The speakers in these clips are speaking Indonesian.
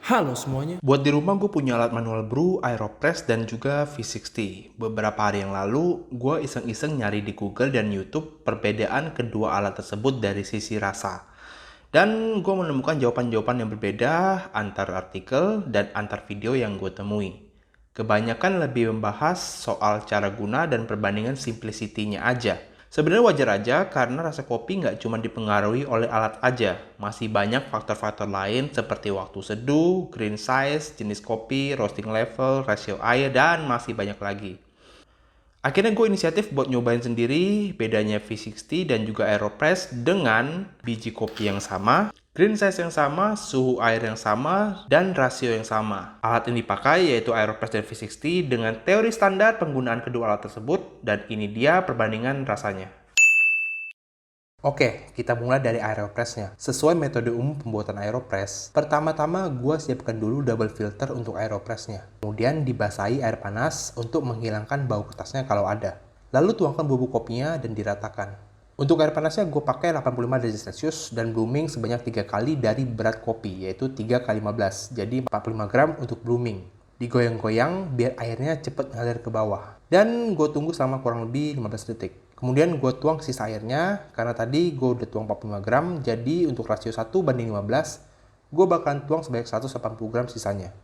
Halo semuanya. Buat di rumah gue punya alat manual brew, Aeropress, dan juga V60. Beberapa hari yang lalu, gue iseng-iseng nyari di Google dan YouTube perbedaan kedua alat tersebut dari sisi rasa. Dan gue menemukan jawaban-jawaban yang berbeda antar artikel dan antar video yang gue temui. Kebanyakan lebih membahas soal cara guna dan perbandingan simplicity-nya aja. Sebenarnya wajar aja karena rasa kopi nggak cuma dipengaruhi oleh alat aja. Masih banyak faktor-faktor lain seperti waktu seduh, green size, jenis kopi, roasting level, rasio air, dan masih banyak lagi. Akhirnya gue inisiatif buat nyobain sendiri bedanya V60 dan juga Aeropress dengan biji kopi yang sama, green size yang sama, suhu air yang sama, dan rasio yang sama. Alat yang dipakai yaitu Aeropress dan V60 dengan teori standar penggunaan kedua alat tersebut, dan ini dia perbandingan rasanya. Oke, kita mulai dari Aeropress-nya. Sesuai metode umum pembuatan Aeropress, pertama-tama gue siapkan dulu double filter untuk Aeropress-nya. Kemudian dibasahi air panas untuk menghilangkan bau kertasnya kalau ada. Lalu tuangkan bubuk kopinya dan diratakan. Untuk air panasnya gue pakai 85 derajat Celcius dan blooming sebanyak 3 kali dari berat kopi, yaitu 3 kali 15, jadi 45 gram untuk blooming. Digoyang-goyang biar airnya cepat ngalir ke bawah. Dan gue tunggu selama kurang lebih 15 detik. Kemudian gue tuang sisa airnya, karena tadi gue udah tuang 45 gram, jadi untuk rasio 1:15, gue bakalan tuang sebanyak 180 gram sisanya.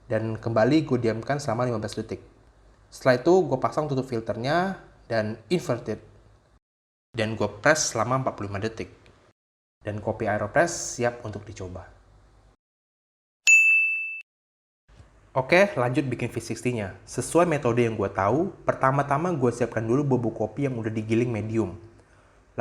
Dan kembali gue diamkan selama 15 detik. Setelah itu gue pasang tutup filternya dan inverted. Dan gue press selama 45 detik. Dan kopi Aeropress siap untuk dicoba. Oke, lanjut bikin V60-nya. Sesuai metode yang gue tahu, pertama-tama gue siapkan dulu bubuk kopi yang udah digiling medium.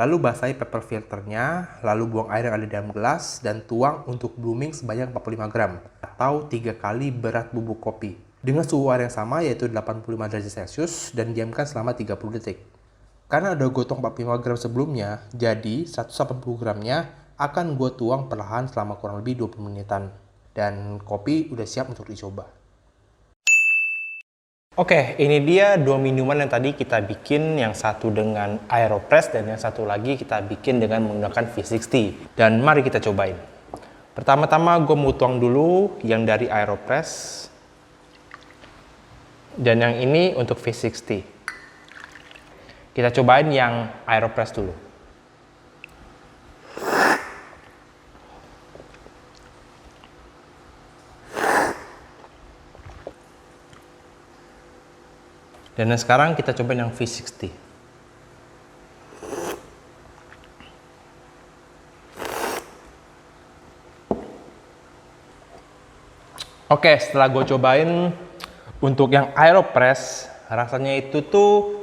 Lalu basahi paper filternya, lalu buang air yang ada di dalam gelas, dan tuang untuk blooming sebanyak 45 gram, atau 3 kali berat bubuk kopi. Dengan suhu air yang sama, yaitu 85 derajat Celcius, dan diamkan selama 30 detik. Karena ada gotong 45 gram sebelumnya, jadi 180 gramnya akan gue tuang perlahan selama kurang lebih 20 menitan. Dan kopi udah siap untuk dicoba. Oke, ini dia dua minuman yang tadi kita bikin, yang satu dengan Aeropress dan yang satu lagi kita bikin dengan menggunakan V60. Dan mari kita cobain. Pertama-tama gue mau tuang dulu yang dari Aeropress. Dan yang ini untuk V60. Kita cobain yang Aeropress dulu. Dan sekarang kita coba yang V60. Oke, setelah gue cobain untuk yang Aeropress, rasanya itu tuh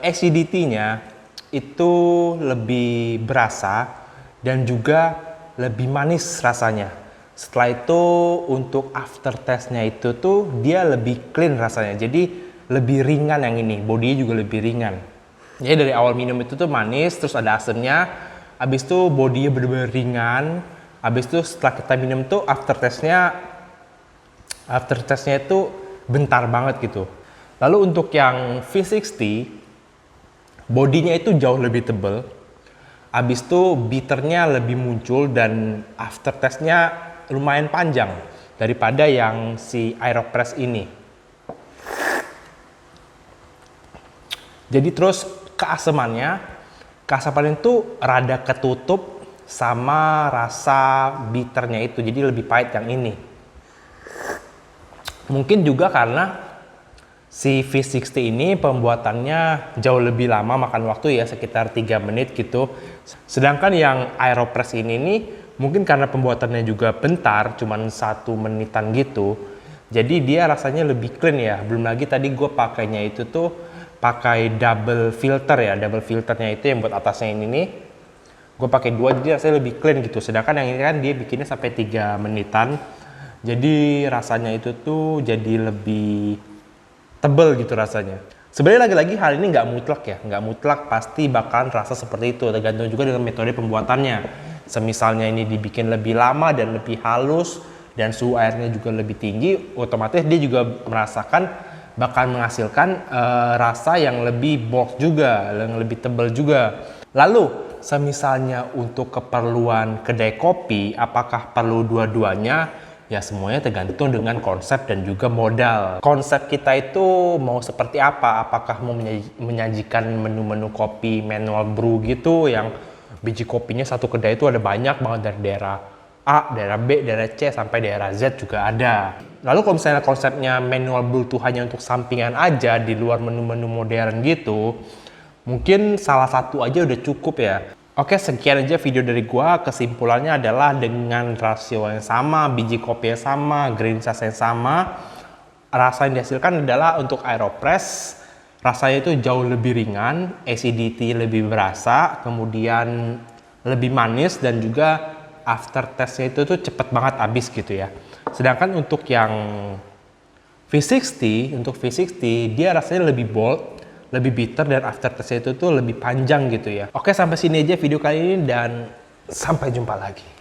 acidity-nya itu lebih berasa dan juga lebih manis rasanya. Setelah itu untuk aftertaste-nya itu tuh dia lebih clean rasanya. Jadi lebih ringan yang ini, bodinya juga lebih ringan. Jadi dari awal minum itu tuh manis, terus ada asemnya, habis itu bodinya bener-bener ringan, habis itu setelah kita minum tuh aftertaste-nya itu bentar banget gitu. Lalu untuk yang V60, bodinya itu jauh lebih tebal, habis itu bitternya lebih muncul dan aftertaste-nya lumayan panjang daripada yang si Aeropress ini. Jadi terus keasaman itu rada ketutup sama rasa bitternya itu, jadi lebih pahit yang ini. Mungkin juga karena si V60 ini pembuatannya jauh lebih lama, makan waktu ya sekitar 3 menit gitu. Sedangkan yang Aeropress ini nih mungkin karena pembuatannya juga bentar, cuman 1 menitan gitu. Jadi dia rasanya lebih clean ya. Belum lagi tadi gue pakainya itu tuh pakai double filter ya, double filternya itu yang buat atasnya ini nih gue pakai 2, jadi rasanya lebih clean gitu. Sedangkan yang ini kan dia bikinnya sampai 3 menitan, jadi rasanya itu tuh jadi lebih tebel gitu rasanya. Sebenarnya lagi-lagi hal ini nggak mutlak ya, nggak mutlak pasti bakalan rasa seperti itu, tergantung juga dengan metode pembuatannya. Semisalnya ini dibikin lebih lama dan lebih halus dan suhu airnya juga lebih tinggi, otomatis dia juga merasakan bakal menghasilkan rasa yang lebih bulk juga, yang lebih tebal juga. Lalu, semisalnya untuk keperluan kedai kopi, apakah perlu dua-duanya? Ya semuanya tergantung dengan konsep dan juga modal. Konsep kita itu mau seperti apa? Apakah mau menyajikan menu-menu kopi manual brew gitu yang biji kopinya satu kedai itu ada banyak banget dari daerah A, daerah B, daerah C, sampai daerah Z juga ada. Lalu kalau misalnya konsepnya manual brew itu hanya untuk sampingan aja di luar menu-menu modern gitu, mungkin salah satu aja udah cukup ya. Oke, sekian aja video dari gua. Kesimpulannya adalah dengan rasio yang sama, biji kopi yang sama, grain size yang sama, rasa yang dihasilkan adalah untuk Aeropress. Rasanya itu jauh lebih ringan, acidity lebih berasa, kemudian lebih manis dan juga aftertaste-nya itu tuh cepet banget habis gitu ya. Sedangkan untuk yang V60 dia rasanya lebih bold, lebih bitter, dan aftertaste itu tuh lebih panjang gitu ya. Oke, sampai sini aja video kali ini dan sampai jumpa lagi.